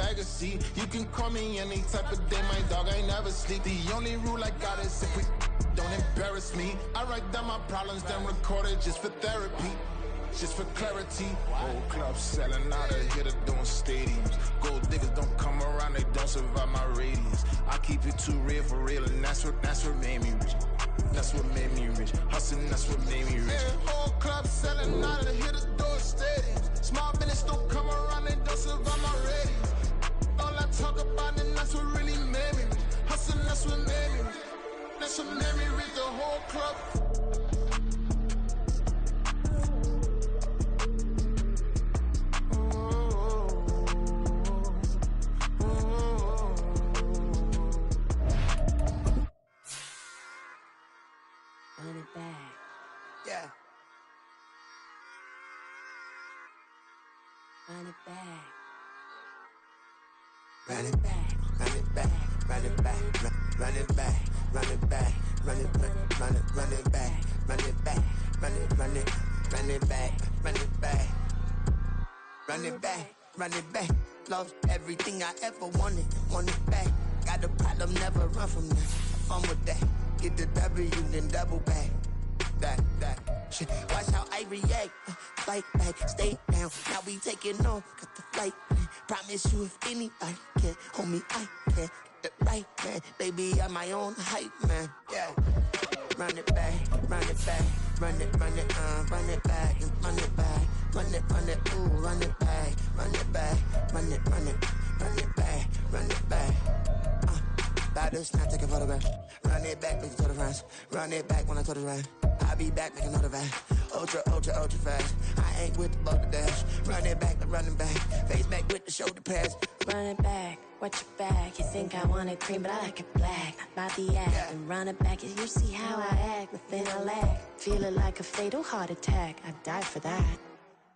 legacy. You can call me any type of day, my dog, I never sleep. The only rule I got is if we don't embarrass me. I write down my problems, then record it just for therapy. Just for clarity, whole club selling out of here to doing stadiums. Gold diggers don't come around, they don't survive my radius. I keep it too real for real, and that's what made me rich. That's what made me rich. Hustling, that's what made me rich. Yeah, whole club selling out of here to doing stadiums. Small business don't come around, they don't survive my radius. All I talk about, and that's what really made me rich. Hustling, that's what made me rich. That's what made me rich. The whole club. Run it back. Run it back, run it back, run it back, run it back, run it back, run it back, run it back, run it back, run it back, run it back, run it back, run it back. Lost everything I ever wanted, want it back. Got a problem, never run from that. Fun with that. Get the W, then double back. That shit. Watch how I react. Fight back, stay down. Now we taking on, got the flight plan. Promise you if anybody can, homie, I can. Get the right man, baby, I'm my own hype man. Yeah. Run it back, run it back, run it back, and run it back, run it, ooh, run it back, run it back, run it back, run it back. Buy this, now take a photograph. Run it back, make it to the friends. Run it back when I told it right. I'll be back, make another van. Ultra fast. I ain't with the boat to dash. Run it back, I'm running back. Face back with the shoulder pads. Run it back, watch your back. You think I want it cream, but I like it black. About the act, yeah. And run it back. You see how I act, nothing I lack. Feeling like a fatal heart attack. I'd die for that.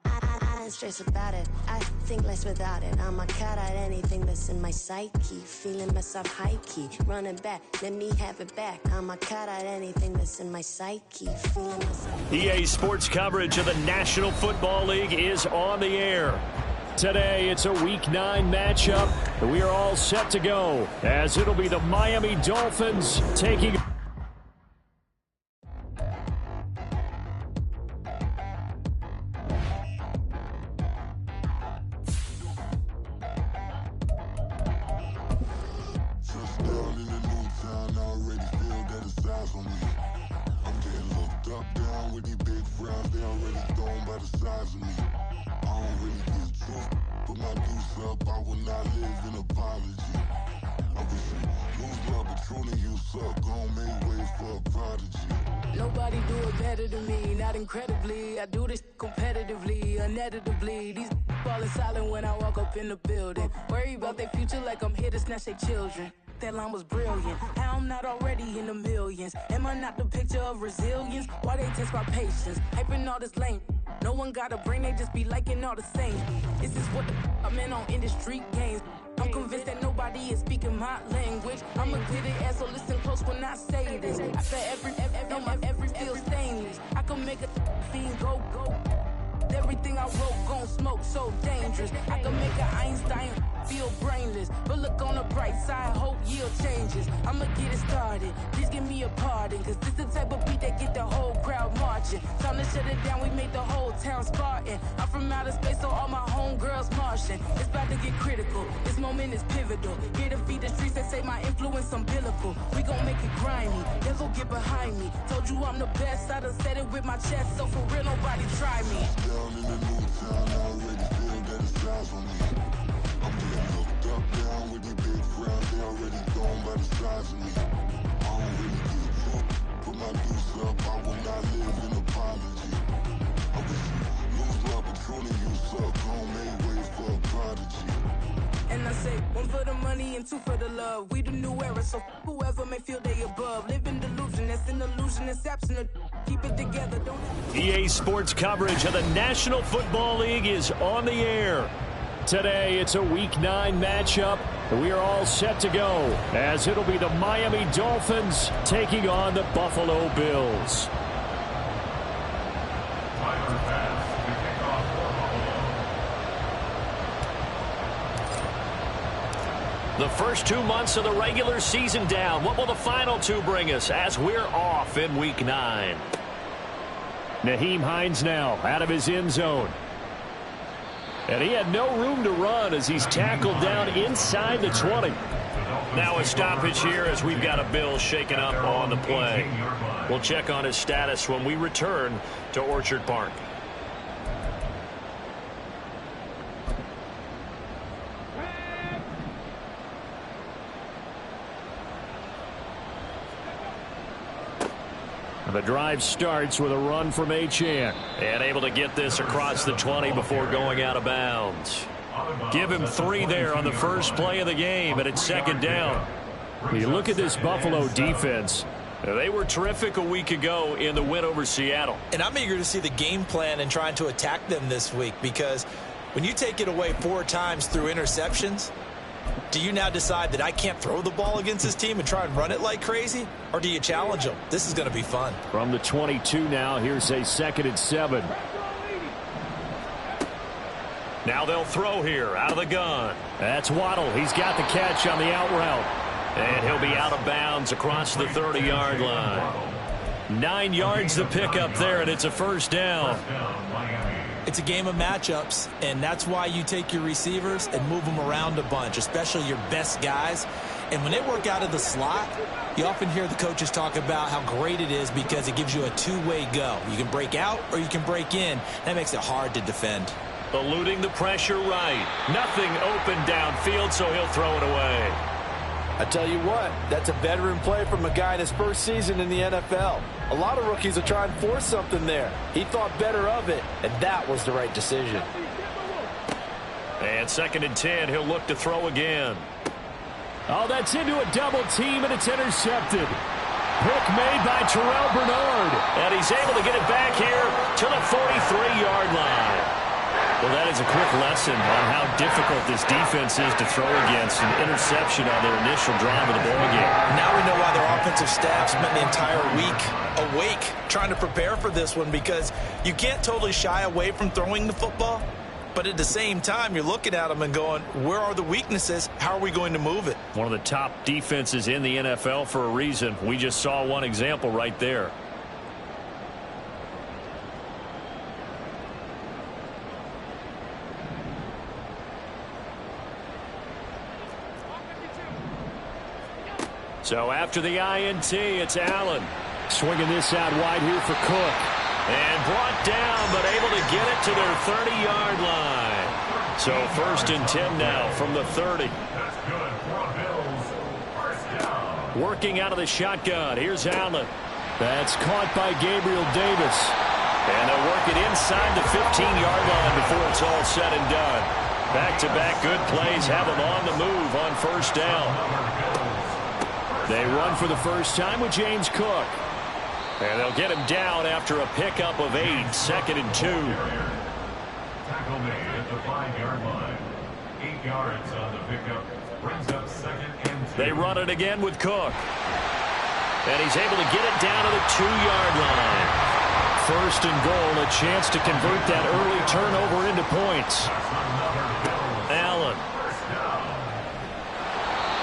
I ain't stressed about it, I think less without it. I'ma cut out anything that's in my psyche. Feeling myself high key, running back, let me have it back. I'ma cut out anything that's in my psyche. Feeling myself. EA Sports coverage of the National Football League is on the air. Today, it's a Week 9 matchup. We are all set to go, as it'll be the Miami Dolphins taking... Nobody do it better than me, not incredibly. I do this competitively, uneditably. These falling silent when I walk up in the building. Worry about their future like I'm here to snatch their children. That line was brilliant. How I'm not already in the millions? Am I not the picture of resilience? Why they test my patience? Hyping all this lame. No one got a brain, they just be liking all the same. This is what the I'm in on industry games. I'm convinced that nobody is speaking my language. I'm a glitter ass, so listen close when I say this. After every feel stainless. I can make a fiend go. Everything I wrote gon' smoke, so dangerous. I can make an Einstein feel brainless. But look on the bright side, hope yield changes. I'ma get it started, please give me a pardon. Cause this the type of beat that get the whole crowd marching. Time to shut it down, we made the whole town Spartan. I'm from outer space, so all my homegirls Martian. It's about to get critical, this moment is pivotal. Here to feed the streets that say my influence umbilical. We gon' make it grimy, never get behind me. Told you I'm the best, I done said it with my chest. So for real, nobody try me. Down in the new town, I already feel that it's eyes on me. I'm getting hooked up down with the big crowd, they already gone by the size of me. I don't really give a fuck, put my deuce up, I will not live in apology. I wish you lose love, but truly you suck, home made way for a prodigy. And I say, one for the money and two for the love. We the new era, so whoever may feel they above. Live in delusion, that's an illusion, it's absent. Keep it together, don't... EA Sports coverage of the National Football League is on the air. Today, it's a Week 9 matchup. We are all set to go, as it'll be the Miami Dolphins taking on the Buffalo Bills. The first 2 months of the regular season down. What will the final 2 bring us as we're off in Week 9? Nyheim Hines now out of his end zone. And he had no room to run as he's tackled down inside the 20. Now a stoppage here as we've got a Bill shaken up on the play. We'll check on his status when we return to Orchard Park. The drive starts with a run from Achane. And able to get this across the 20 before going out of bounds. Give him 3 there on the first play of the game, and it's second down. When you look at this Buffalo defense, they were terrific a week ago in the win over Seattle. And I'm eager to see the game plan and trying to attack them this week, because when you take it away 4 times through interceptions, do you now decide that I can't throw the ball against this team and try and run it like crazy? Or do you challenge them? This is going to be fun. From the 22 now, here's a 2nd and 7. Now they'll throw here out of the gun. That's Waddle. He's got the catch on the out route. And he'll be out of bounds across the 30-yard line. 9 yards to pick up there, and it's a first down. It's a game of matchups, and that's why you take your receivers and move them around a bunch, especially your best guys. And when they work out of the slot, you often hear the coaches talk about how great it is because it gives you a 2-way go. You can break out or you can break in. That makes it hard to defend. Eluding the pressure right. Nothing open downfield, so he'll throw it away. I tell you what, that's a veteran play from a guy in his first season in the NFL. A lot of rookies will try and force something there. He thought better of it, and that was the right decision. And 2nd and 10, he'll look to throw again. Oh, that's into a double team, and it's intercepted. Pick made by Terrell Bernard. And he's able to get it back here to the 43-yard line. Well, that is a quick lesson on how difficult this defense is to throw against. An interception on their initial drive of the ballgame. Now we know why their offensive staff spent the entire week awake trying to prepare for this one, because you can't totally shy away from throwing the football, but at the same time, you're looking at them and going, where are the weaknesses? How are we going to move it? One of the top defenses in the NFL for a reason. We just saw one example right there. So after the INT, it's Allen. Swinging this out wide here for Cook. And brought down, but able to get it to their 30-yard line. So 1st and 10 now from the 30. Working out of the shotgun. Here's Allen. That's caught by Gabriel Davis. And they'll work it inside the 15-yard line before it's all said and done. Back-to-back good plays have them on the move on 1st down. They run for the first time with James Cook. And they'll get him down after a pickup of 8, 2nd and 2. Tackle made at the 5-yard line. 8 yards on the pickup. Brings up 2nd and 2. They run it again with Cook. And he's able to get it down to the 2-yard line. 1st and goal, a chance to convert that early turnover into points. Allen.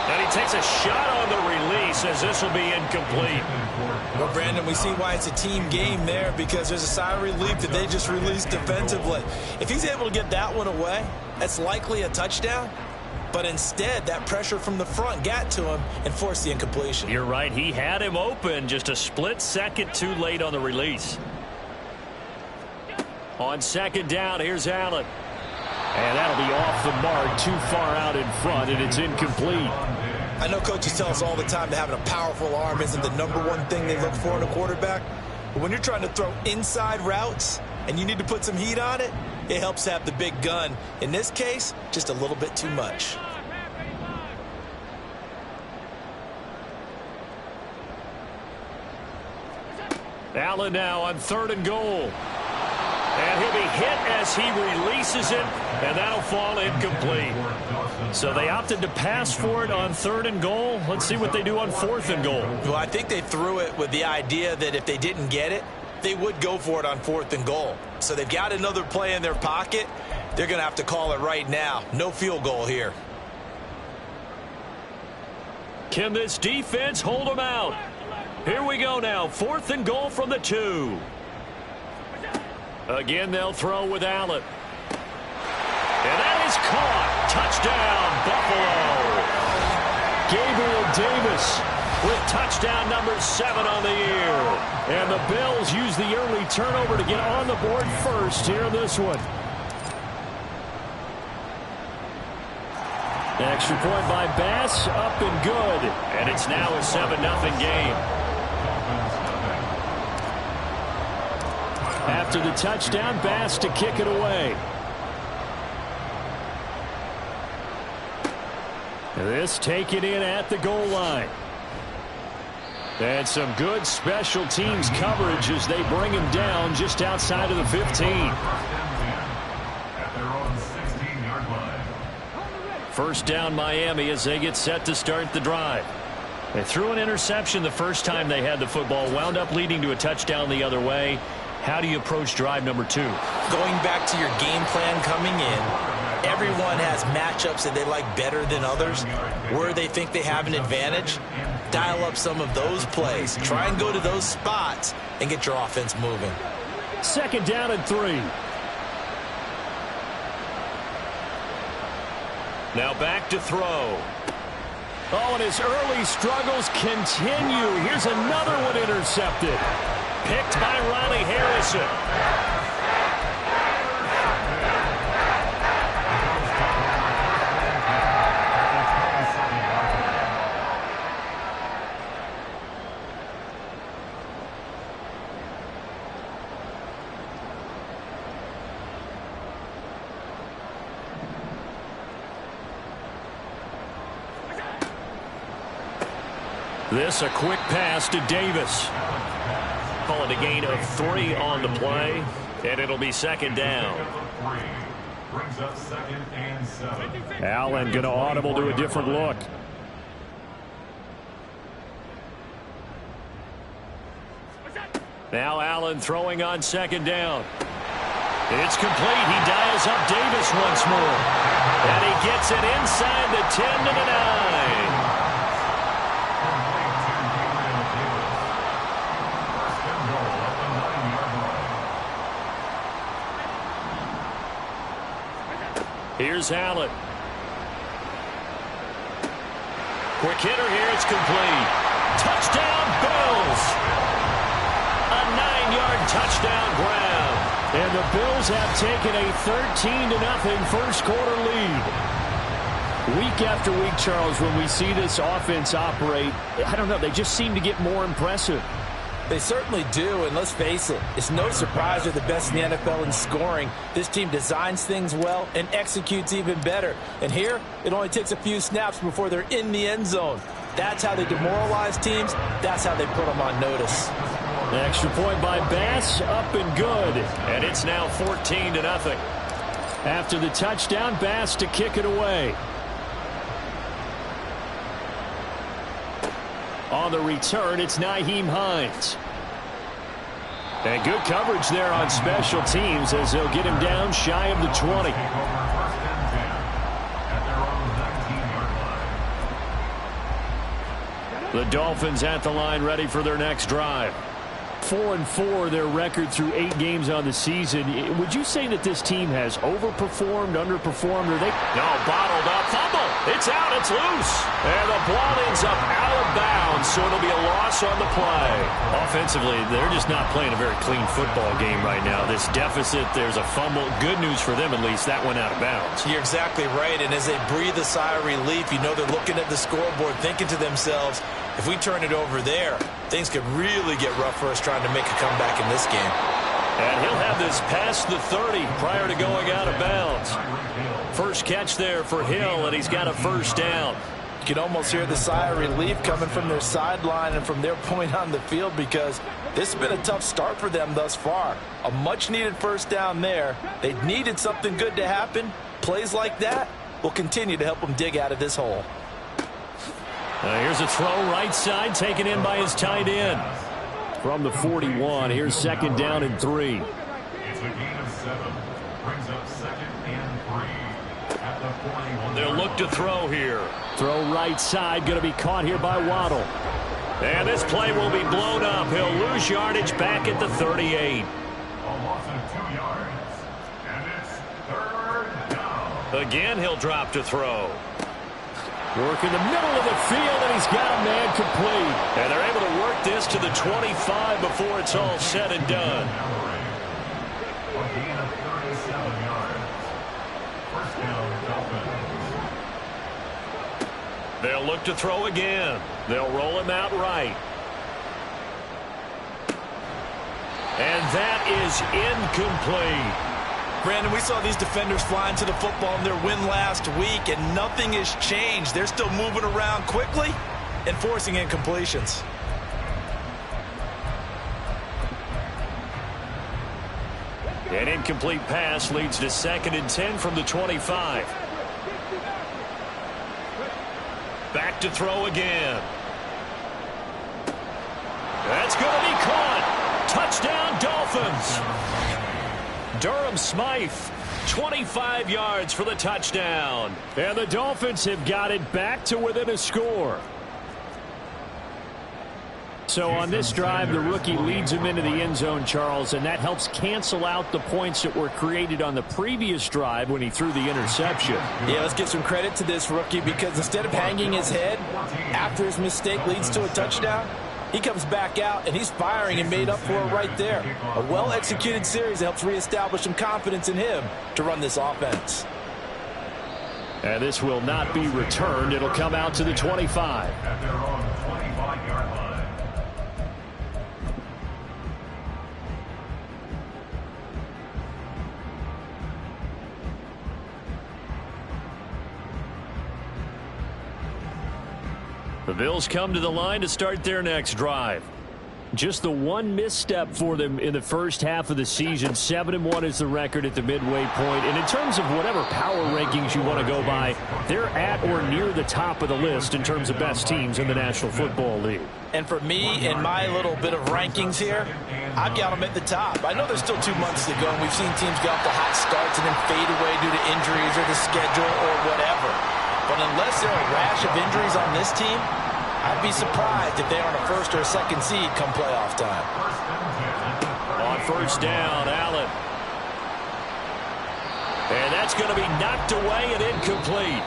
And he takes a shot on the release as this will be incomplete. Well, Brandon, we see why it's a team game there, because there's a sigh of relief that they just released defensively. If he's able to get that one away, that's likely a touchdown. But instead, that pressure from the front got to him and forced the incompletion. You're right. He had him open, just a split second too late on the release. On 2nd down, here's Allen. And that'll be off the mark, too far out in front, and it's incomplete. I know coaches tell us all the time that having a powerful arm isn't the #1 thing they look for in a quarterback. But when you're trying to throw inside routes and you need to put some heat on it, it helps to have the big gun. In this case, just a little bit too much. Allen now on 3rd and goal. And he'll be hit as he releases it, and that'll fall incomplete. So they opted to pass for it on 3rd and goal. Let's see what they do on 4th and goal. Well, I think they threw it with the idea that if they didn't get it, they would go for it on 4th and goal. So they've got another play in their pocket. They're going to have to call it right now. No field goal here. Can this defense hold them out? Here we go now. 4th and goal from the 2. Again, they'll throw with Allen. And that is caught. Touchdown, Buffalo. Gabriel Davis with touchdown number 7 on the year. And the Bills use the early turnover to get on the board first here in this one. Extra point by Bass, up and good. And it's now a 7-0 game. After the touchdown, Bass to kick it away. This taken in at the goal line. And some good special teams coverage as they bring him down just outside of the 15. First down Miami as they get set to start the drive. They threw an interception the first time they had the football, wound up leading to a touchdown the other way. How do you approach drive number 2? Going back to your game plan coming in, everyone has matchups that they like better than others. Where they think they have an advantage, dial up some of those plays. Try and go to those spots and get your offense moving. 2nd down and 3. Now back to throw. Oh, and his early struggles continue. Here's another one intercepted. Picked by Riley Harrison. This a quick pass to Davis. Call it a gain of 3 on the play, and it'll be 2nd down. Brings up 2nd and 7. Allen going to audible to a different look. Now Allen throwing on 2nd down. It's complete. He dials up Davis once more. And he gets it inside the 10 to the 9. Here's Allen. Quick hitter here. It's complete. Touchdown, Bills. A 9-yard touchdown grab. And the Bills have taken a 13-0 first quarter lead. Week after week, Charles, when we see this offense operate, I don't know, they just seem to get more impressive. They certainly do, and let's face it, it's no surprise they're the best in the NFL in scoring. This team designs things well and executes even better. And here, it only takes a few snaps before they're in the end zone. That's how they demoralize teams. That's how they put them on notice. Extra point by Bass, up and good. And it's now 14-0. After the touchdown, Bass to kick it away. On the return, it's Nyheim Hines. And good coverage there on special teams as they'll get him down shy of the 20. The Dolphins at the line ready for their next drive. 4-4 their record through 8 games on the season. Would you say that this team has overperformed, underperformed, or they... No, bottled up. Fumble. It's out. It's loose. And the ball ends up out of bounds, so it'll be a loss on the play. Offensively, they're just not playing a very clean football game right now. This deficit, there's a fumble. Good news for them, at least. That went out of bounds. You're exactly right, and as they breathe a sigh of relief, you know they're looking at the scoreboard, thinking to themselves, if we turn it over there, things could really get rough for us trying to make a comeback in this game. And he'll have this past the 30 prior to going out of bounds. First catch there for Hill, and he's got a first down. You can almost hear the sigh of relief coming from their sideline and from their point on the field because this has been a tough start for them thus far. A much-needed first down there. They needed something good to happen. Plays like that will continue to help them dig out of this hole. Here's a throw right side taken in by his tight end. From the 41, here's 2nd down and 3. It's a gain of 7. Brings up 2nd and 3. They'll look to throw here. Throw right side, going to be caught here by Waddle. And this play will be blown up. He'll lose yardage back at the 38. A loss of 2 yards. And it's 3rd down. Again, he'll drop to throw. Work in the middle of the field, and he's got a man complete. And they're able to work this to the 25 before it's all said and done. A gain of 37 yards. First down, Dolphins. They'll look to throw again. They'll roll him out right. And that is incomplete. Brandon, we saw these defenders fly into the football in their win last week, and nothing has changed. They're still moving around quickly and forcing incompletions. An incomplete pass leads to 2nd and 10 from the 25. Back to throw again. That's going to be caught. Touchdown, Dolphins. Durham Smythe, 25 yards for the touchdown. And the Dolphins have got it back to within a score. So on this drive, the rookie leads him into the end zone, Charles, and that helps cancel out the points that were created on the previous drive when he threw the interception. Yeah, let's give some credit to this rookie, because instead of hanging his head after his mistake leads to a touchdown, he comes back out and he's firing and made up for it right there. A well-executed series that helps reestablish some confidence in him to run this offense. And this will not be returned. It'll come out to the 25. At their own 25-yard line. The Bills come to the line to start their next drive. Just the one misstep for them in the first half of the season. 7-1 is the record at the midway point. And in terms of whatever power rankings you want to go by, they're at or near the top of the list in terms of best teams in the National Football League. And for me, in my little bit of rankings here, I've got them at the top. I know there's still 2 months to go, and we've seen teams get off to hot starts and then fade away due to injuries or the schedule or whatever. But unless there are a rash of injuries on this team, I'd be surprised if they aren't a 1st or a 2nd seed come playoff time. On 1st down, Allen. And that's going to be knocked away and incomplete.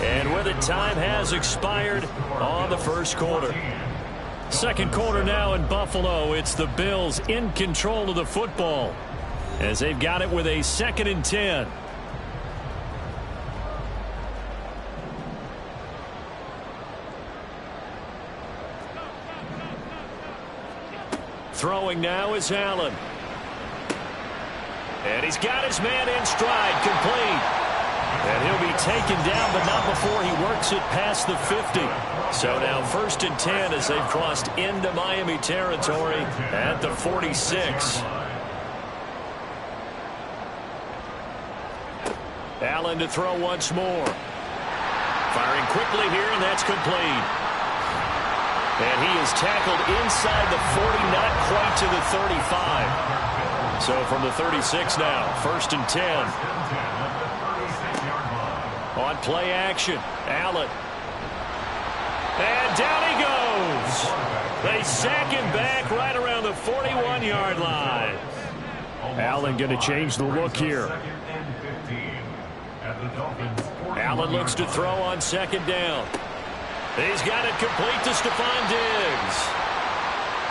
And with it, time has expired on the 1st quarter. 2nd quarter now in Buffalo. It's the Bills in control of the football as they've got it with a 2nd and 10. Throwing now is Allen. And he's got his man in stride, complete. And he'll be taken down, but not before he works it past the 50. So now 1st and 10 as they've crossed into Miami territory at the 46. Allen to throw once more. Firing quickly here, and that's complete. And he is tackled inside the 40, not quite to the 35. So from the 36 now, 1st and 10. On play action, Allen. And down he goes. They sack him back right around the 41-yard line. Allen going to change the look here. Allen looks to throw on 2nd down. He's got it complete to Stephon Diggs.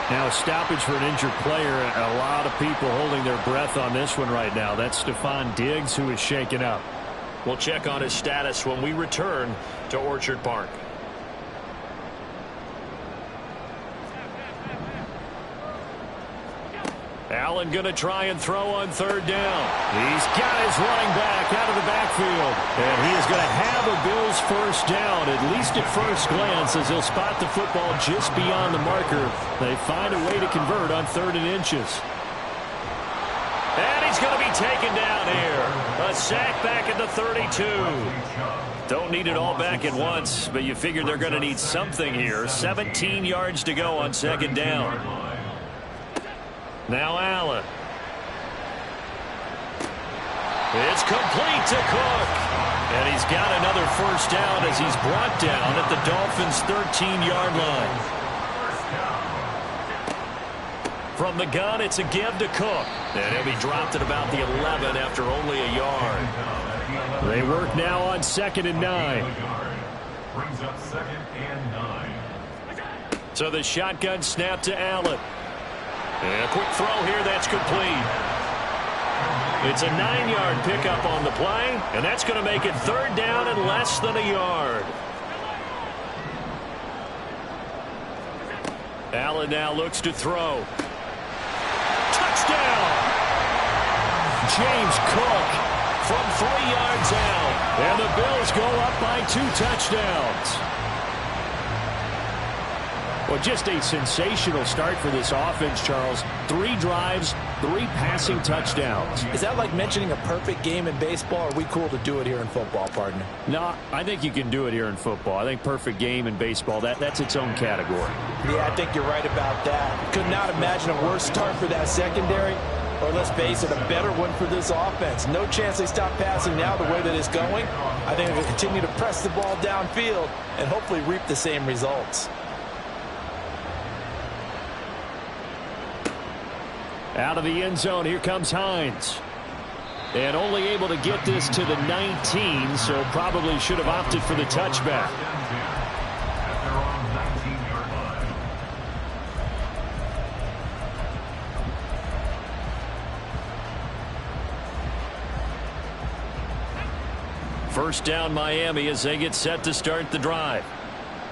Now a stoppage for an injured player. A lot of people holding their breath on this one right now. That's Stephon Diggs who is shaken up. We'll check on his status when we return to Orchard Park. Allen going to try and throw on 3rd down. He's got his running back out of the backfield. And he is going to have a Bills 1st down, at least at first glance, as he'll spot the football just beyond the marker. They find a way to convert on 3rd and inches. And he's going to be taken down here. A sack back at the 32. Don't need it all back at once, but you figure they're going to need something here. 17 yards to go on 2nd down. Now Allen. It's complete to Cook. And he's got another first down as he's brought down at the Dolphins' 13-yard line. From the gun, it's a give to Cook. And he'll be dropped at about the 11 after only a yard. They work now on 2nd and 9. Brings up 2nd and 9. So the shotgun snap to Allen. And a quick throw here, that's complete. It's a 9-yard pickup on the play, and that's going to make it 3rd down and less than a yard. Allen now looks to throw. Touchdown! James Cook from 3 yards out. And the Bills go up by 2 touchdowns. Well, just a sensational start for this offense, Charles. 3 drives, 3 passing touchdowns. Is that like mentioning a perfect game in baseball, or are we cool to do it here in football, partner? No, I think you can do it here in football. I think perfect game in baseball, that's its own category. Yeah, I think you're right about that. Could not imagine a worse start for that secondary, or let's face it, a better one for this offense. No chance they stop passing now the way that it's going. I think they'll continue to press the ball downfield and hopefully reap the same results. Out of the end zone, here comes Hines. And only able to get this to the 19, so probably should have opted for the touchback. At their own 19-yard line. First down, Miami, as they get set to start the drive.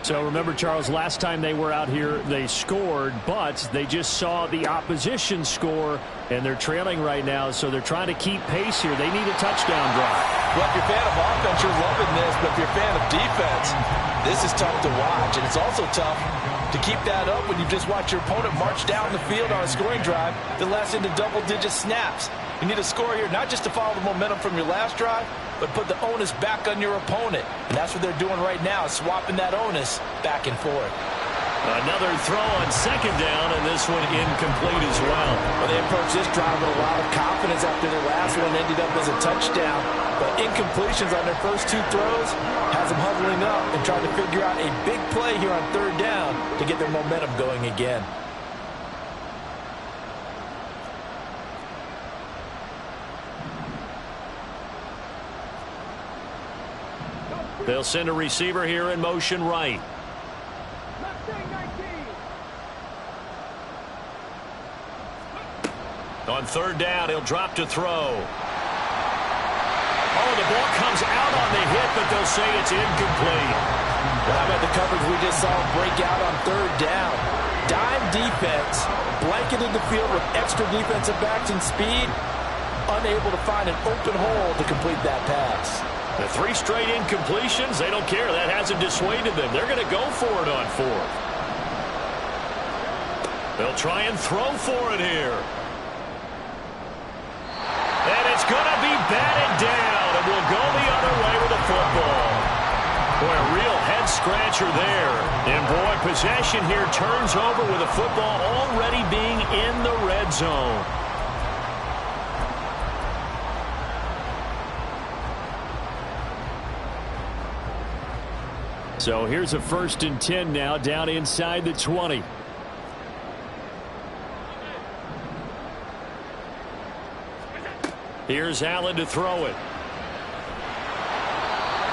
So remember, Charles, last time they were out here, they scored, but they just saw the opposition score, and they're trailing right now, so they're trying to keep pace here. They need a touchdown drive. Well, if you're a fan of offense, you're loving this, but if you're a fan of defense, this is tough to watch, and it's also tough to keep that up when you just watch your opponent march down the field on a scoring drive that lasts into double-digit snaps. You need a score here, not just to follow the momentum from your last drive, but put the onus back on your opponent. And that's what they're doing right now, swapping that onus back and forth. Another throw on 2nd down, and this one incomplete as well. Well, they approached this drive with a lot of confidence after their last one ended up as a touchdown. But incompletions on their first 2 throws has them huddling up and trying to figure out a big play here on 3rd down to get their momentum going again. They'll send a receiver here in motion right. On 3rd down, he'll drop to throw. Oh, the ball comes out on the hit, but they'll say it's incomplete. Well, how about the coverage we just saw break out on 3rd down? Dime defense, blanketed the field with extra defensive backs and speed, unable to find an open hole to complete that pass. The 3 straight incompletions, they don't care. That hasn't dissuaded them. They're going to go for it on 4th. They'll try and throw for it here. And it's going to be batted down, and we'll go the other way with the football. Boy, a real head-scratcher there. And, boy, possession here turns over with the football already being in the red zone. So here's a 1st and 10 now down inside the 20. Here's Allen to throw it.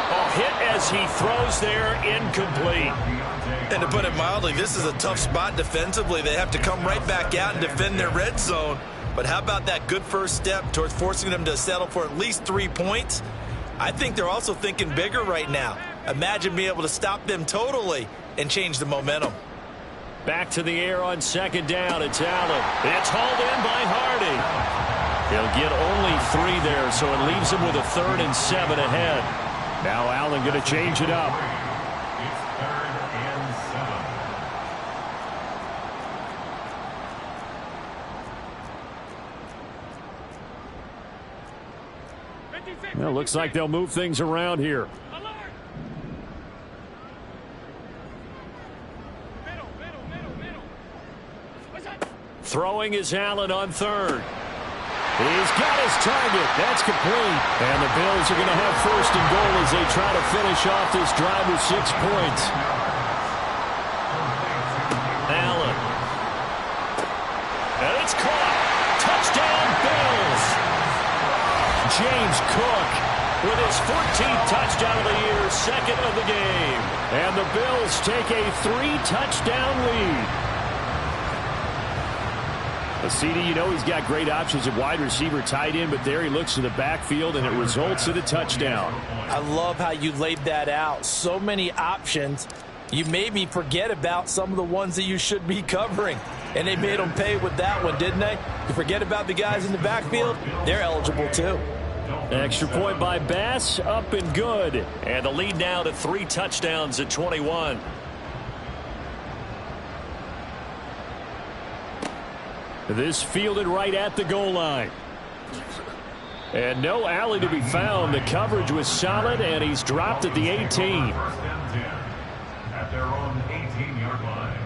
Oh, hit as he throws there, incomplete. And to put it mildly, this is a tough spot defensively. They have to come right back out and defend their red zone. But how about that good first step towards forcing them to settle for at least 3 points? I think they're also thinking bigger right now. Imagine being able to stop them totally and change the momentum. Back to the air on 2nd down. It's Allen. It's hauled in by Hardy. He'll get only 3 there, so it leaves him with a 3rd and 7 ahead. Now Allen going to change it up. It's 3rd and 7. Well, looks like they'll move things around here. Throwing is Allen on 3rd. He's got his target. That's complete. And the Bills are going to have first and goal as they try to finish off this drive with 6 points. Allen. And it's caught. Touchdown, Bills. James Cook with his 14th touchdown of the year, second of the game. And the Bills take a 3-touchdown lead. CD, you know he's got great options at wide receiver, tight end, but there he looks to the backfield, and it results in a touchdown. I love how you laid that out. So many options. You made me forget about some of the ones that you should be covering. And they made them pay with that one, didn't they? You forget about the guys in the backfield, they're eligible too. Extra point by Bass, up and good. And the lead now to 3 touchdowns at 21. This fielded right at the goal line. And no alley to be found. The coverage was solid, and he's dropped at the 18. First and 10 at their own 18-yard line.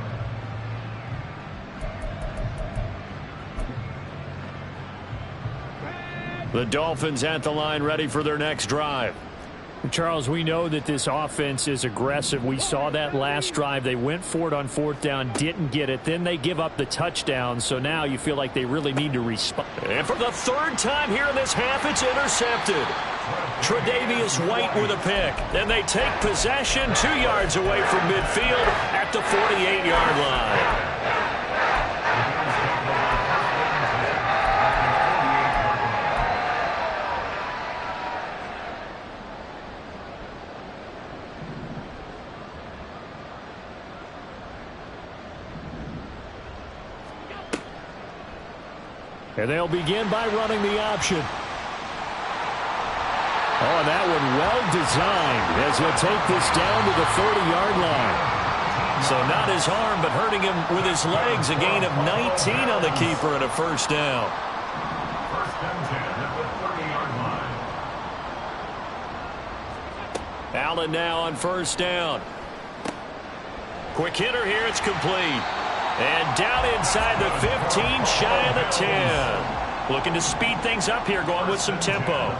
The Dolphins at the line, ready for their next drive. Charles, we know that this offense is aggressive. We saw that last drive. They went for it on 4th down, didn't get it. Then they give up the touchdown. So now you feel like they really need to respond. And for the 3rd time here in this half, it's intercepted. Tre'Davious White with a pick. Then they take possession 2 yards away from midfield at the 48-yard line. And they'll begin by running the option. Oh, and that one well designed as he'll take this down to the 30-yard line. So not his arm, but hurting him with his legs. A gain of 19 on the keeper and a first down. First and 10 at the 30-yard line. Allen now on first down. Quick hitter here. It's complete. And down inside the 15, shy of the 10. Looking to speed things up here, going with some tempo.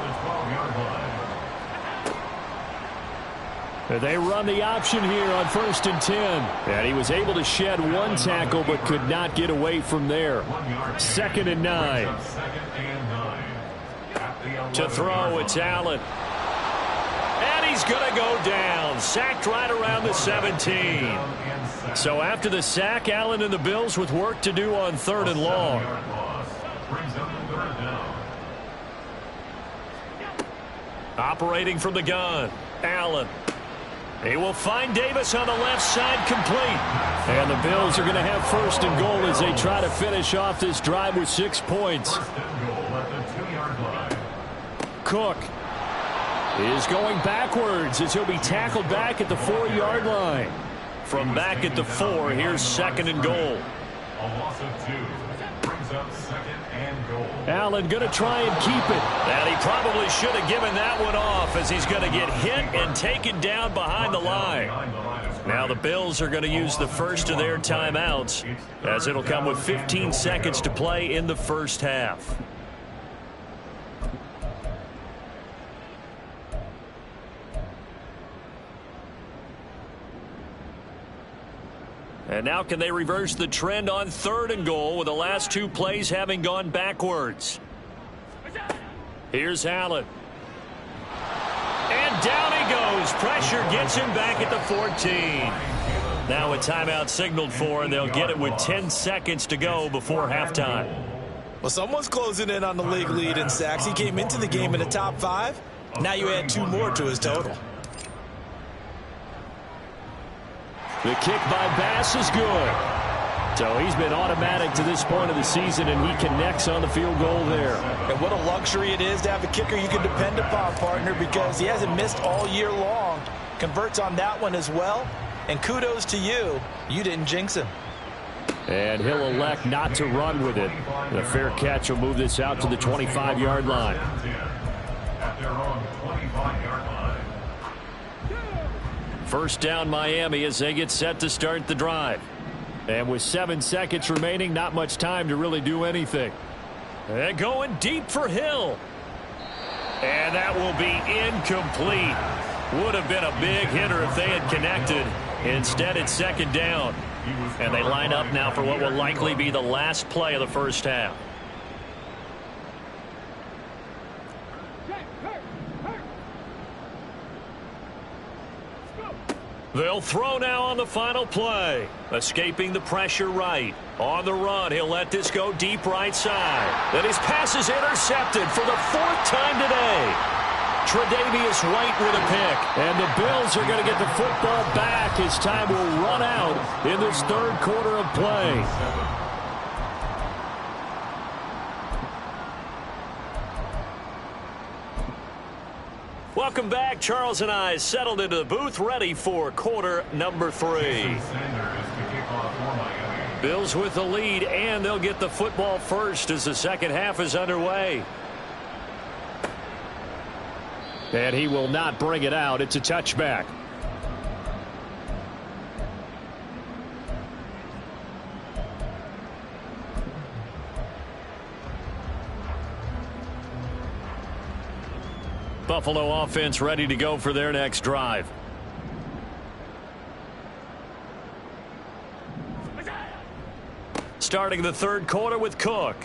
They run the option here on 1st and 10. And he was able to shed 1 tackle but could not get away from there. 2nd and 9. To throw, it's Allen. And he's going to go down. Sacked right around the 17. So after the sack, Allen and the Bills with work to do on 3rd and long. Operating from the gun, Allen. He will find Davis on the left side, complete. And the Bills are going to have first and goal as they try to finish off this drive with 6 points. Cook is going backwards as he'll be tackled back at the 4-yard line. From back at the 4, here's 2nd and goal. A loss of 2 brings up 2nd and goal. Allen going to try and keep it. And he probably should have given that one off as he's going to get hit and taken down behind the line. Now the Bills are going to use the first of their timeouts as it'll come with 15 seconds to play in the first half. And now can they reverse the trend on 3rd and goal with the last 2 plays having gone backwards? Here's Allen. And down he goes. Pressure gets him back at the 14. Now a timeout signaled for, and they'll get it with 10 seconds to go before halftime. Well, someone's closing in on the league lead in sacks. He came into the game in the top 5. Now you add 2 more to his total. The kick by Bass is good. So he's been automatic to this point of the season, and he connects on the field goal there. And what a luxury it is to have a kicker you can depend upon, partner, because he hasn't missed all year long. Converts on that one as well. And kudos to you. You didn't jinx him. And he'll elect not to run with it. The fair catch will move this out to the 25-yard line. At their own 25-yard line. First down Miami as they get set to start the drive. And with 7 seconds remaining, not much time to really do anything. And going deep for Hill. And that will be incomplete. Would have been a big hitter if they had connected. Instead, it's second down. And they line up now for what will likely be the last play of the first half. They'll throw now on the final play. Escaping the pressure right. On the run, he'll let this go deep right side. Then his pass is intercepted for the 4th time today. Tre'Davious White with a pick. And the Bills are going to get the football back as time will run out in this third quarter of play. Welcome back. Charles and I settled into the booth, ready for quarter number 3. Bills with the lead, and they'll get the football first as the second half is underway. And he will not bring it out. It's a touchback. Buffalo offense ready to go for their next drive. Starting the third quarter with Cook.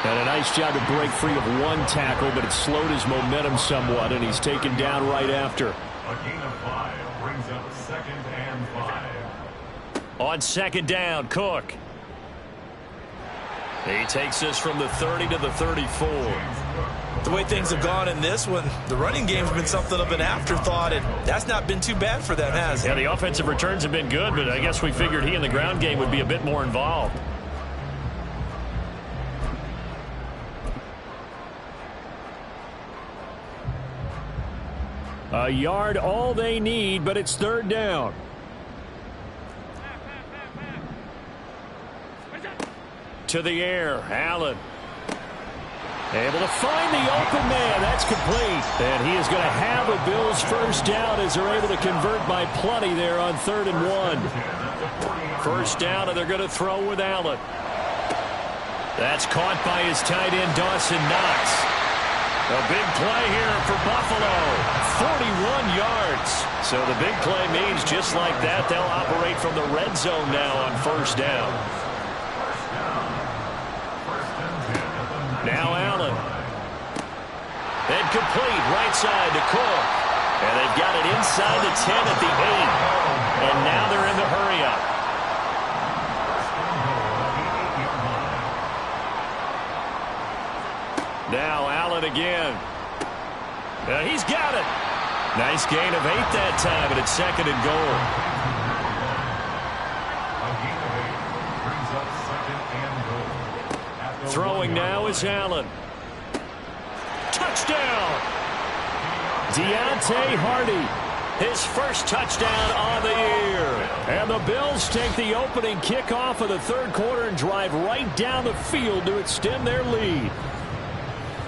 And a nice job to break free of one tackle, but it slowed his momentum somewhat, and he's taken down right after. A gain of 5 brings up 2nd and 5. On second down, Cook. He takes this from the 30 to the 34. The way things have gone in this one, the running game's been something of an afterthought, and that's not been too bad for them, has it? Yeah, the offensive returns have been good, but I guess we figured he in the ground game would be a bit more involved. A yard all they need, but it's third down. To the air, Allen. Able to find the open man. That's complete. And he is going to have a Bills first down as they're able to convert by plenty there on 3rd and 1. First down, and they're going to throw with Allen. That's caught by his tight end, Dawson Knox. A big play here for Buffalo. 41 yards. So the big play means just like that, they'll operate from the red zone now on first down. Now Allen. And complete right side to Cook. And they've got it inside the 10 at the 8. And now they're in the hurry up. Now Allen again. He's got it. Nice gain of 8 that time, and it's 2nd and goal. Throwing now is Allen. Touchdown! Deontay Hardy. His first touchdown on the year. And the Bills take the opening kickoff of the third quarter and drive right down the field to extend their lead.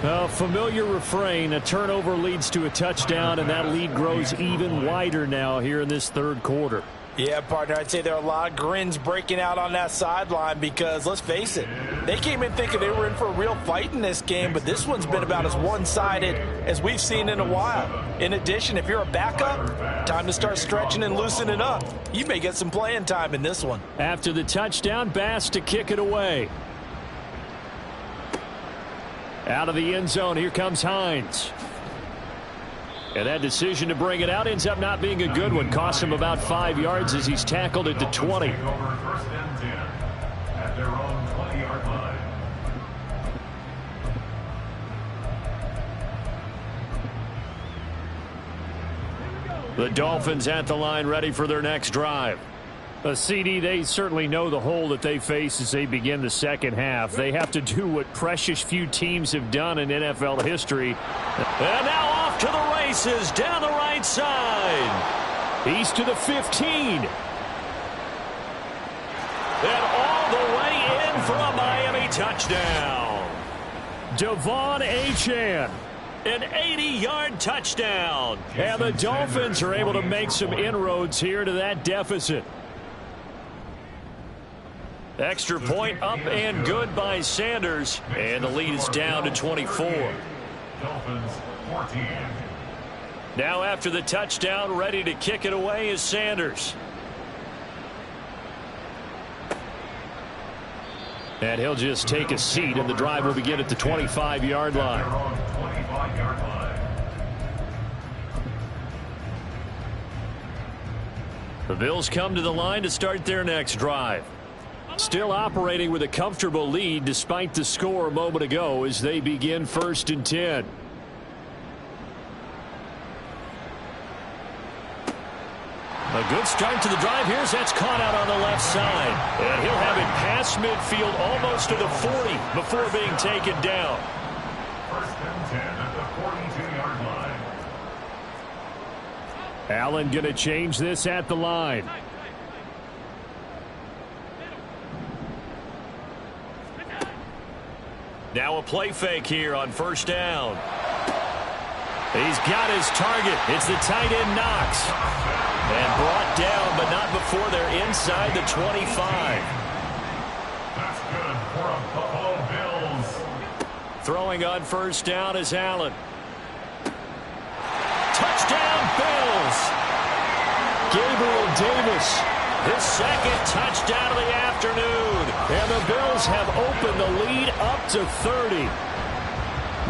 A familiar refrain, a turnover leads to a touchdown, and that lead grows even wider now here in this third quarter. Yeah, partner, I'd say there are a lot of grins breaking out on that sideline because, let's face it, they came in thinking they were in for a real fight in this game, but this one's been about as one-sided as we've seen in a while. In addition, if you're a backup, time to start stretching and loosening up. You may get some playing time in this one. After the touchdown, Bass to kick it away. Out of the end zone, here comes Hines. And that decision to bring it out ends up not being a good one. Cost him about 5 yards as he's tackled at the 20. First and 10 at their own 20-yard line. The Dolphins at the line, ready for their next drive. A CD, they certainly know the hole that they face as they begin the second half. They have to do what precious few teams have done in NFL history. And now off to the races down the right side. He's to the 15. And all the way in for a Miami touchdown. Devon Achane. An 80-yard touchdown. And the Dolphins are able to make some inroads here to that deficit. Extra point up and good by Sanders. And the lead is down to 24. Dolphins 14. Now after the touchdown, ready to kick it away is Sanders. And he'll just take a seat, and the drive will begin at the 25-yard line. 25-yard line. The Bills come to the line to start their next drive. Still operating with a comfortable lead despite the score a moment ago as they begin 1st and 10. A good start to the drive. That's caught out on the left side. And he'll have it past midfield almost to the 40 before being taken down. 1st and 10 at the 42-yard line. Allen going to change this at the line. Now a play fake here on 1st down. He's got his target. It's the tight end Knox. And brought down, but not before they're inside the 25. That's good for a Buffalo Bills. Throwing on 1st down is Allen. Touchdown Bills. Gabriel Davis, his 2nd touchdown of the afternoon. And the Bills have opened the lead up to 30.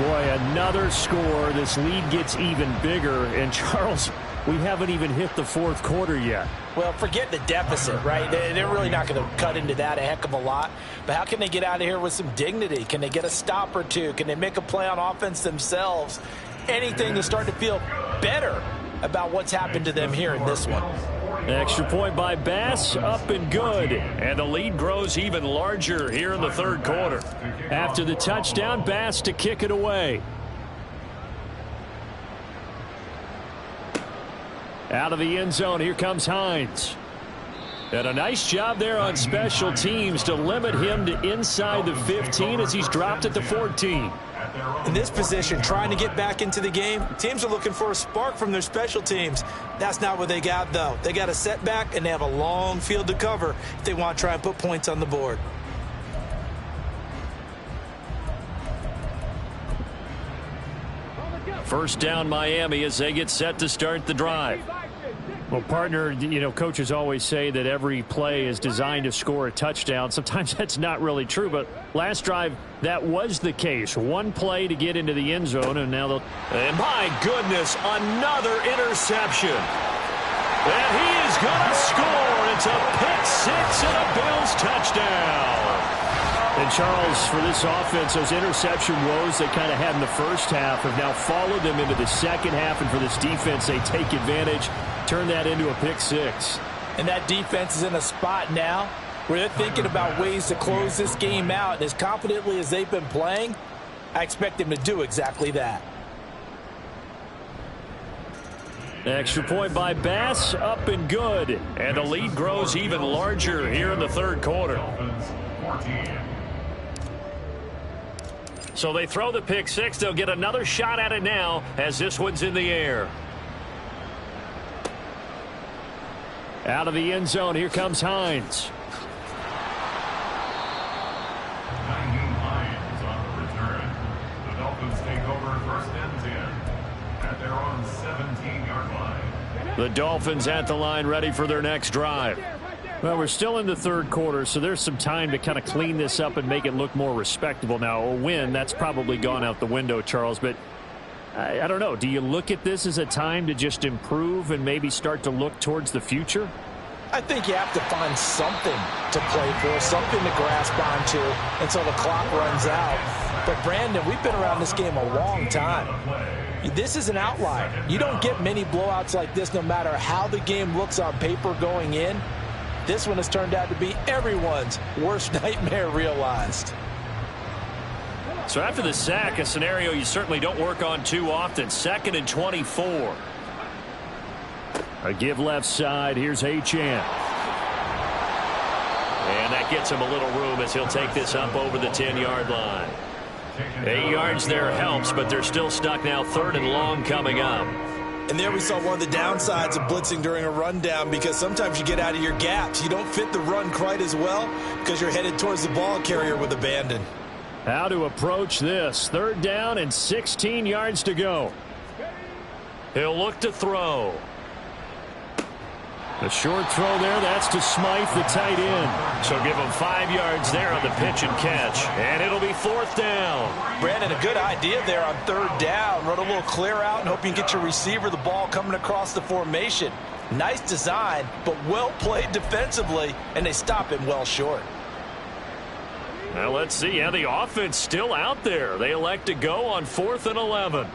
Boy, another score. This lead gets even bigger. And Charles, we haven't even hit the 4th quarter yet. Well, forget the deficit, right? They're really not going to cut into that a heck of a lot. But how can they get out of here with some dignity? Can they get a stop or two? Can they make a play on offense themselves? Anything to start to feel better about what's happened to them here in this one. Extra point by Bass, up and good. And the lead grows even larger here in the 3rd quarter. After the touchdown, Bass to kick it away. Out of the end zone, here comes Hines. And a nice job there on special teams to limit him to inside the 15 as he's dropped at the 14. In this position, trying to get back into the game, teams are looking for a spark from their special teams. That's not what they got, though. They got a setback, and they have a long field to cover if they want to try and put points on the board. First down Miami as they get set to start the drive. Well, partner, coaches always say that every play is designed to score a touchdown. Sometimes that's not really true, but last drive, that was the case. One play to get into the end zone, and now they'll... And my goodness, another interception. And he is going to score. It's a pick six and a Bills touchdown. And, Charles, for this offense, those interception woes they kind of had in the first half have now followed them into the second half. And for this defense, they take advantage, turn that into a pick six. And that defense is in a spot now where they're thinking about ways to close this game out. And as confidently as they've been playing, I expect them to do exactly that. Extra point by Bass, up and good. And the lead grows even larger here in the 3rd quarter. So they throw the pick six. They'll get another shot at it now as this one's in the air. Out of the end zone, here comes Hines. Hines on the return. The Dolphins take over 1st and 10 at their own 17-yard line. The Dolphins at the line, ready for their next drive. Well, we're still in the 3rd quarter, so there's some time to kind of clean this up and make it look more respectable. Now, a win, that's probably gone out the window, Charles, but I don't know. Do you look at this as a time to just improve and maybe start to look towards the future? I think you have to find something to play for, something to grasp onto until the clock runs out. But, Brandon, we've been around this game a long time. This is an outlier. You don't get many blowouts like this no matter how the game looks on paper going in. This one has turned out to be everyone's worst nightmare realized. So after the sack, a scenario you certainly don't work on too often. 2nd and 24. A give left side. Here's Achane. And that gets him a little room as he'll take this up over the 10-yard line. 8 yards there helps, but they're still stuck now. 3rd and long coming up. And there we saw one of the downsides of blitzing during a rundown, because sometimes you get out of your gaps. You don't fit the run quite as well because you're headed towards the ball carrier with abandon. How to approach this. 3rd down and 16 yards to go. He'll look to throw. The short throw there, that's to Smythe, the tight end. So give him 5 yards there on the pitch and catch. And it'll be 4th down. Brandon, a good idea there on 3rd down. Run a little clear out and hope you can get your receiver the ball coming across the formation. Nice design, but well played defensively, and they stop him well short. Now let's see. Yeah, the offense still out there. They elect to go on 4th and 11.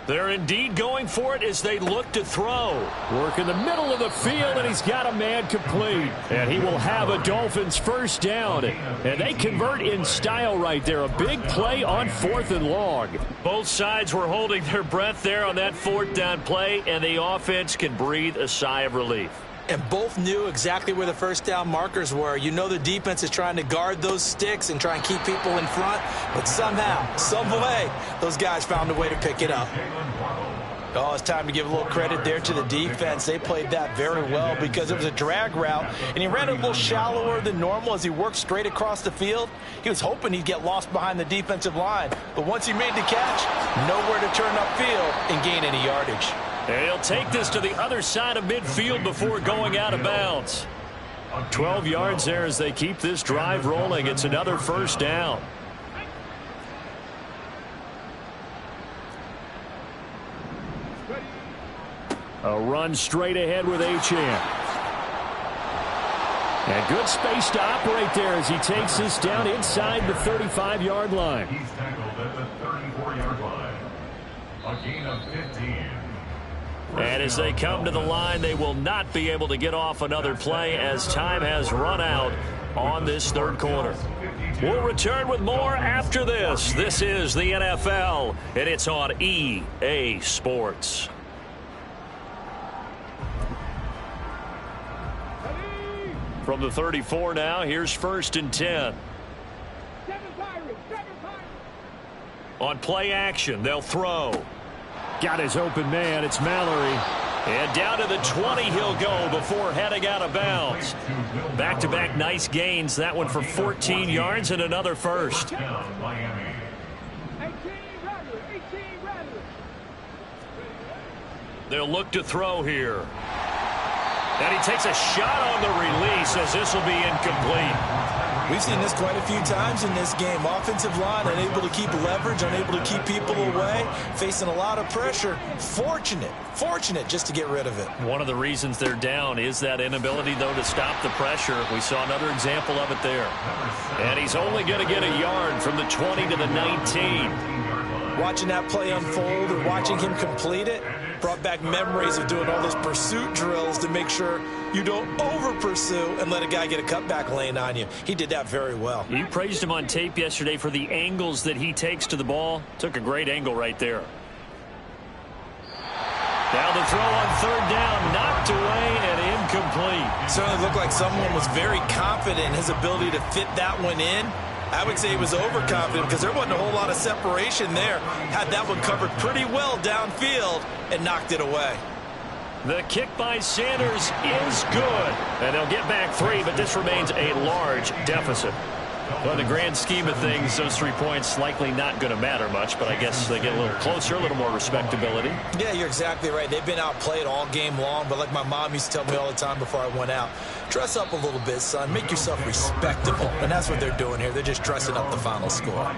They're indeed going for it as they look to throw. Work in the middle of the field, and he's got a man complete. And he will have a Dolphins 1st down. And they convert in style right there. A big play on 4th and long. Both sides were holding their breath there on that 4th down play, and the offense can breathe a sigh of relief. And both knew exactly where the 1st down markers were. You know the defense is trying to guard those sticks and try and keep people in front. But somehow, some way, those guys found a way to pick it up. Oh, it's time to give a little credit there to the defense. They played that very well because it was a drag route, and he ran it a little shallower than normal as he worked straight across the field. He was hoping he'd get lost behind the defensive line. But once he made the catch, nowhere to turn upfield and gain any yardage. And he'll take this to the other side of midfield before going out of bounds. 12 yards there as they keep this drive rolling. It's another 1st down. A run straight ahead with Achane. And good space to operate there as he takes this down inside the 35-yard line. He's tackled at the 34-yard line. A gain of 15. And as they come to the line, they will not be able to get off another play as time has run out on this 3rd quarter. We'll return with more after this. This is the NFL, and it's on EA Sports. From the 34 now, here's 1st and 10. On play action, they'll throw. Got his open man. It's Mallory. And down to the 20 he'll go before heading out of bounds. Back-to-back nice gains. That one for 14 yards and another 1st. They'll look to throw here. And he takes a shot on the release as this will be incomplete. We've seen this quite a few times in this game. Offensive line unable to keep leverage, unable to keep people away, facing a lot of pressure. Fortunate just to get rid of it. One of the reasons they're down is that inability, though, to stop the pressure. We saw another example of it there. And he's only going to get a yard from the 20 to the 19. Watching that play unfold or watching him complete it brought back memories of doing all those pursuit drills to make sure you don't over-pursue and let a guy get a cutback lane on you. He did that very well. You praised him on tape yesterday for the angles that he takes to the ball. Took a great angle right there. Now the throw on 3rd down, knocked away and incomplete. Certainly looked like someone was very confident in his ability to fit that one in. I would say he was overconfident because there wasn't a whole lot of separation there. Had that one covered pretty well downfield and knocked it away. The kick by Sanders is good. And they'll get back 3, but this remains a large deficit. Well, in the grand scheme of things, those 3 points likely not going to matter much, but I guess they get a little closer, a little more respectability. Yeah, you're exactly right. They've been outplayed all game long, but like my mom used to tell me all the time before I went out, dress up a little bit, son. Make yourself respectable. And that's what they're doing here. They're just dressing up the final score.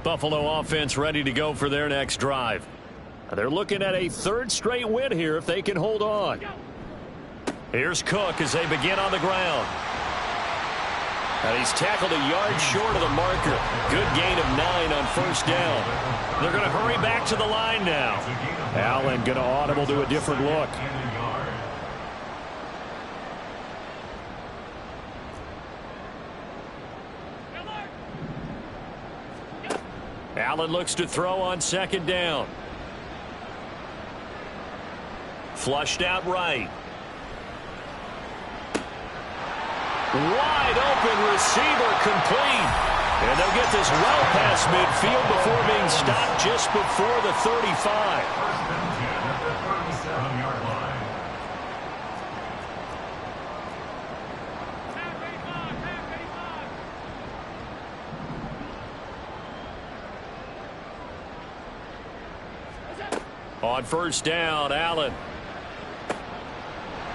Buffalo offense ready to go for their next drive. They're looking at a 3rd straight win here if they can hold on. Here's Cook as they begin on the ground. And he's tackled a yard short of the marker. Good gain of 9 on first down. They're going to hurry back to the line now. Allen going to audible to a different look. Allen looks to throw on second down. Flushed out right. Wide open receiver complete. And they'll get this well past midfield before being stopped just before the 35. On first down, Allen.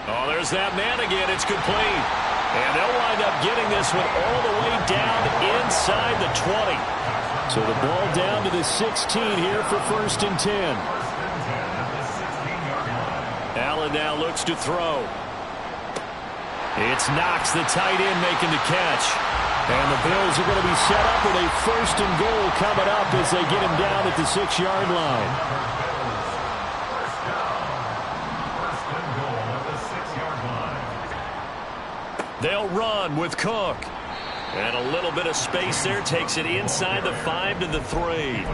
Oh, there's that man again. It's complete. And they'll wind up getting this one all the way down inside the 20. So the ball down to the 16 here for 1st and 10. Allen now looks to throw. It's Knox, the tight end, making the catch. And the Bills are going to be set up with a 1st and goal coming up as they get him down at the 6-yard line. They'll run with Cook. And a little bit of space there. Takes it inside the 5 to the 3.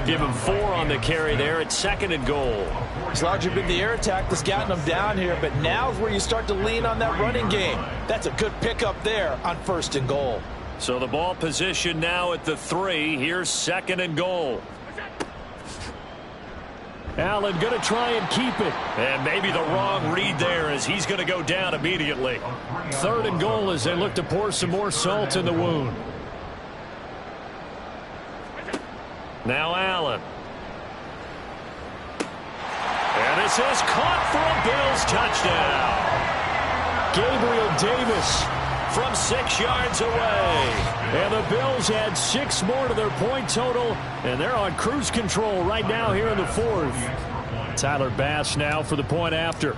Give him 4 on the carry there at 2nd and goal. It's largely been the air attack that's gotten them down here, but now's where you start to lean on that running game. That's a good pickup there on 1st and goal. So the ball position now at the 3. Here's 2nd and goal. Allen going to try and keep it. And maybe the wrong read there as he's going to go down immediately. 3rd and goal as they look to pour some more salt in the wound. Now Allen. And this is caught for a Bills touchdown. Gabriel Davis from 6 yards away. And the Bills add 6 more to their point total, and they're on cruise control right now here in the 4th. Tyler Bass now for the point after.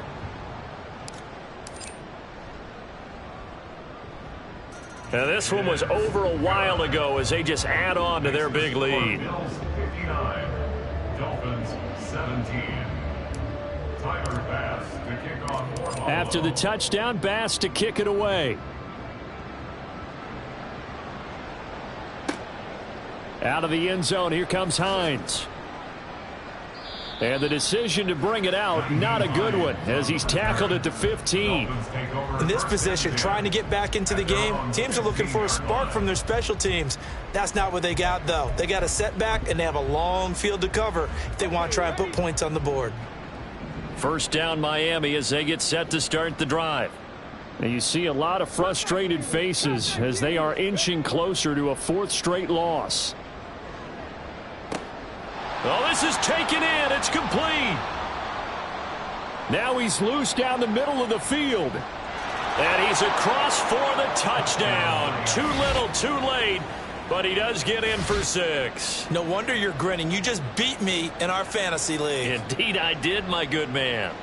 Now this one was over a while ago as they just add on to their big lead. Bills 59, Dolphins 17. Tyler Bass to kick off. After the touchdown, Bass to kick it away. Out of the end zone, here comes Hines. And the decision to bring it out, not a good one, as he's tackled at the 15. In this position, trying to get back into the game, teams are looking for a spark from their special teams. That's not what they got, though. They got a setback, and they have a long field to cover if they want to try and put points on the board. First down, Miami, as they get set to start the drive. And you see a lot of frustrated faces as they are inching closer to a 4th straight loss. Oh, this is taken in. It's complete. Now he's loose down the middle of the field. And he's across for the touchdown. Too little, too late. But he does get in for 6. No wonder you're grinning. You just beat me in our fantasy league. Indeed I did, my good man.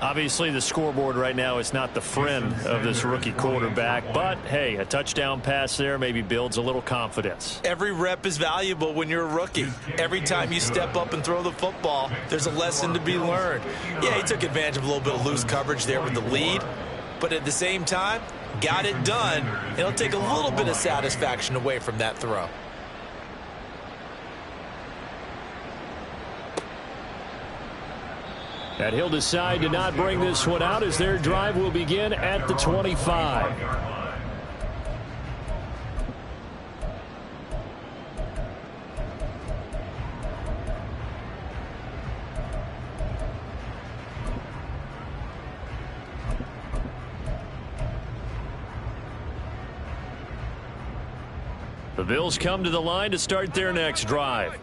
Obviously, the scoreboard right now is not the friend of this rookie quarterback. But, hey, a touchdown pass there maybe builds a little confidence. Every rep is valuable when you're a rookie. Every time you step up and throw the football, there's a lesson to be learned. Yeah, he took advantage of a little bit of loose coverage there with the lead. But at the same time, got it done. It'll take a little bit of satisfaction away from that throw. And he'll decide to not bring this one out as their drive will begin at the 25. The Bills come to the line to start their next drive.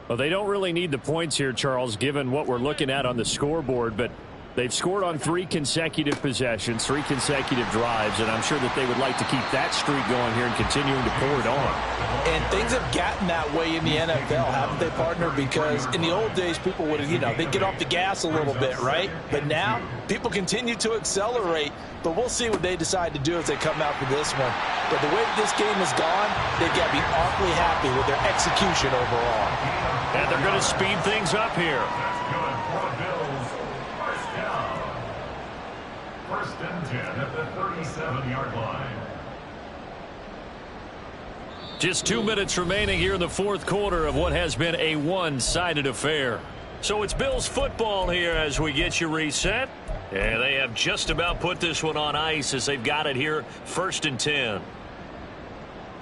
Well, they don't really need the points here, Charles, given what we're looking at on the scoreboard, but They've scored on 3 consecutive possessions, 3 consecutive drives, and I'm sure that they would like to keep that streak going here and continuing to pour it on. And things have gotten that way in the NFL, haven't they, partner? Because in the old days, people would have, they'd get off the gas a little bit, right? But now, people continue to accelerate. But we'll see what they decide to do as they come out for this one. But the way this game has gone, they've got to be awfully happy with their execution overall. And they're going to speed things up here. First and 10 at the 37-yard line. Just 2 minutes remaining here in the fourth quarter of what has been a one-sided affair. So it's Bills football here as we get you reset. And they have just about put this one on ice as they've got it here, first and 10.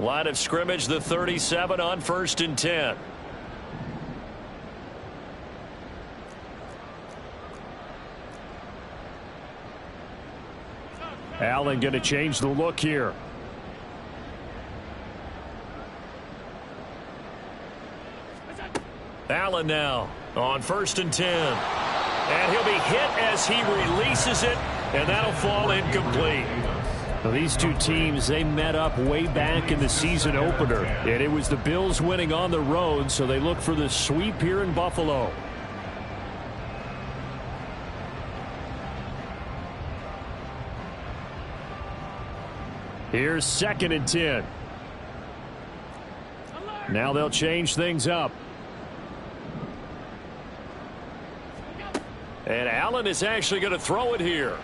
Line of scrimmage, the 37 on first and 10. Allen going to change the look here. Allen now on first and 10. And he'll be hit as he releases it, and that'll fall incomplete. Now, these two teams, they met up way back in the season opener, and it was the Bills winning on the road, so they look for the sweep here in Buffalo. Here's second and 10. Now they'll change things up. And Allen is actually going to throw it here.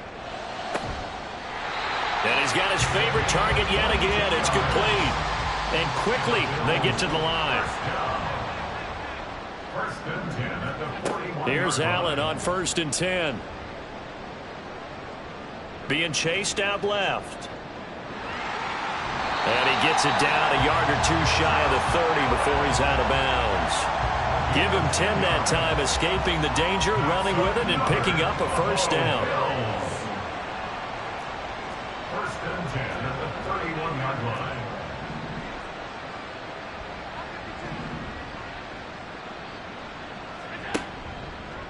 And he's got his favorite target yet again. It's complete. And quickly they get to the line. First and 10 at the 41. Here's Allen on first and 10. Being chased out left. And he gets it down a yard or two shy of the 30 before he's out of bounds. Give him 10 that time, escaping the danger, running with it, and picking up a first down. First and 10 at the 31-yard line.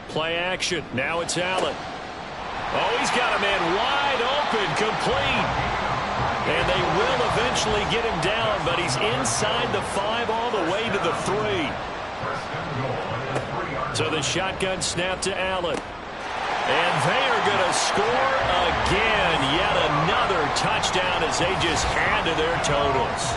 Play action. Now it's Allen. Oh, he's got a man wide open, complete. And they will eventually get him down, but he's inside the 5 all the way to the 3. So the shotgun snap to Allen. And they are going to score again. Yet another touchdown as they just add to their totals.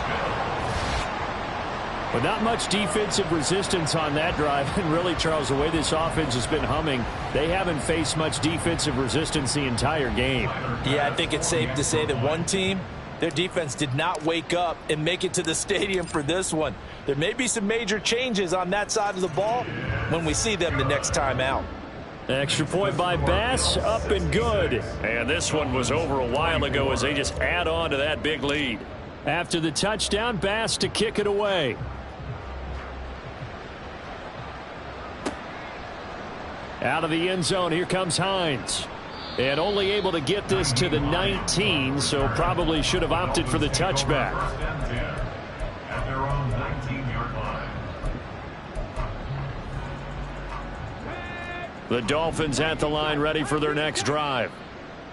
But not much defensive resistance on that drive. And really, Charles, the way this offense has been humming, they haven't faced much defensive resistance the entire game. Yeah, I think it's safe to say that one team, their defense did not wake up and make it to the stadium for this one. There may be some major changes on that side of the ball when we see them the next time out. Extra point by Bass, up and good. And this one was over a while ago as they just add on to that big lead. After the touchdown, Bass to kick it away. Out of the end zone, here comes Hines. And only able to get this to the 19, so probably should have opted for the touchback. At their own 19-yard line. The Dolphins at the line, ready for their next drive.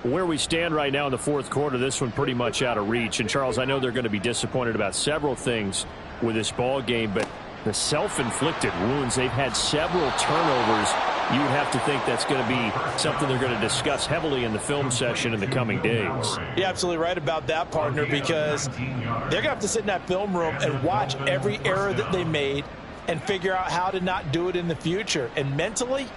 Where we stand right now in the fourth quarter, this one pretty much out of reach. And, Charles, I know they're going to be disappointed about several things with this ball game, but the self-inflicted wounds, they've had several turnovers. You would have to think that's going to be something they're going to discuss heavily in the film session in the coming days. You're absolutely right about that, partner, because they're going to have to sit in that film room and watch every error that they made and figure out how to not do it in the future. And mentally,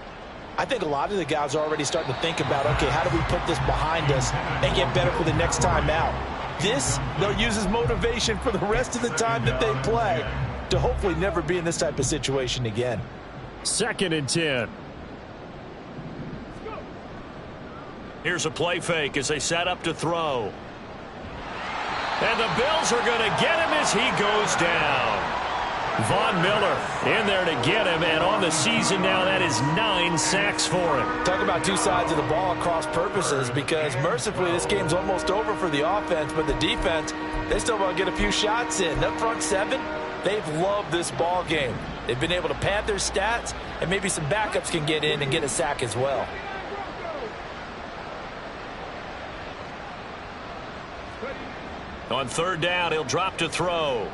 I think a lot of the guys are already starting to think about, okay, how do we put this behind us and get better for the next time out? This, they'll use as motivation for the rest of the time that they play to hopefully never be in this type of situation again. Second and 10. Here's a play fake as they set up to throw. And the Bills are going to get him as he goes down. Von Miller in there to get him, and on the season now, that is 9 sacks for him. Talk about two sides of the ball at cross purposes, because mercifully this game's almost over for the offense, but the defense, they still want to get a few shots in. That front seven, they've loved this ball game. They've been able to pad their stats, and maybe some backups can get in and get a sack as well. On third down, he'll drop to throw.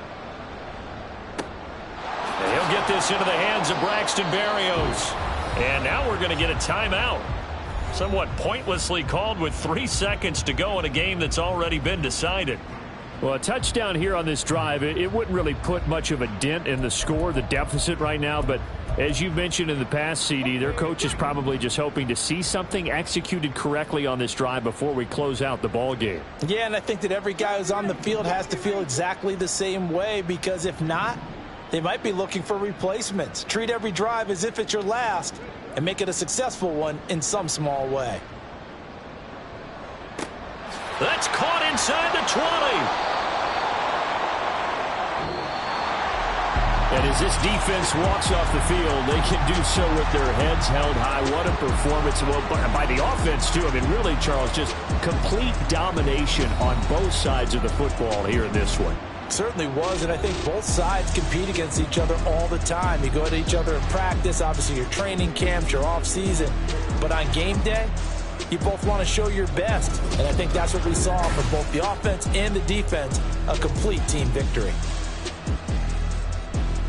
And he'll get this into the hands of Braxton Berrios. And now we're going to get a timeout. Somewhat pointlessly called with 3 seconds to go in a game that's already been decided. Well, a touchdown here on this drive, it wouldn't really put much of a dent in the score, the deficit right now. But as you mentioned in the past, CD, their coach is probably just hoping to see something executed correctly on this drive before we close out the ball game. Yeah, and I think that every guy who's on the field has to feel exactly the same way, because if not, they might be looking for replacements. Treat every drive as if it's your last and make it a successful one in some small way. That's caught inside the 20. And as this defense walks off the field, they can do so with their heads held high. What a performance. Well, by the offense, too. I mean, really, Charles, just complete domination on both sides of the football here in this one. Certainly was, and I think both sides compete against each other all the time. You go at each other in practice, obviously your training camps, your off-season. But on game day, you both want to show your best. And I think that's what we saw from both the offense and the defense, a complete team victory.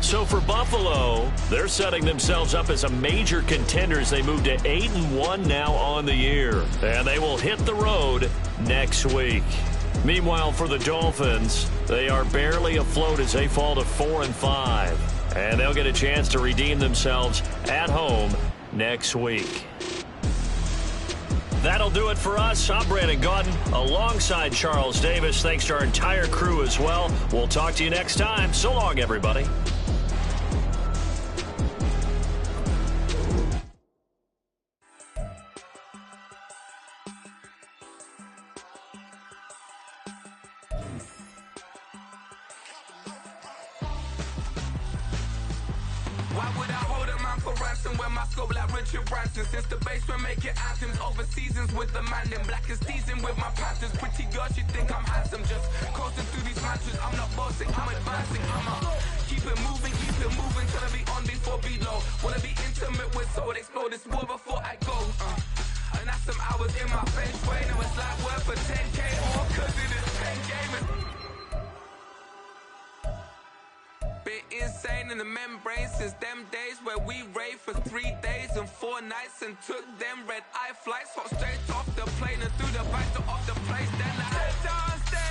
So for Buffalo, they're setting themselves up as a major contender as they move to 8-1 now on the year. And they will hit the road next week. Meanwhile, for the Dolphins, they are barely afloat as they fall to 4-5. And they'll get a chance to redeem themselves at home next week. That'll do it for us. I'm Brandon Gaudin alongside Charles Davis. Thanks to our entire crew as well. We'll talk to you next time. So long, everybody. Since the basement making anthems over seasons with the man in black is seasoned with my panthers. Pretty girl, she think I'm handsome. Just coasting through these mansions. I'm not bossing, I'm advancing. I'ma keep it moving till I be on before below. Wanna be intimate with soul, explore this war before I go. And that's some hours in my feng shui. Now it's like worth for 10K or cause it is 10 gaming. Bit insane in the membrane since them days where we raved for 3 days and 4 nights and took them red eye flights. Hot straight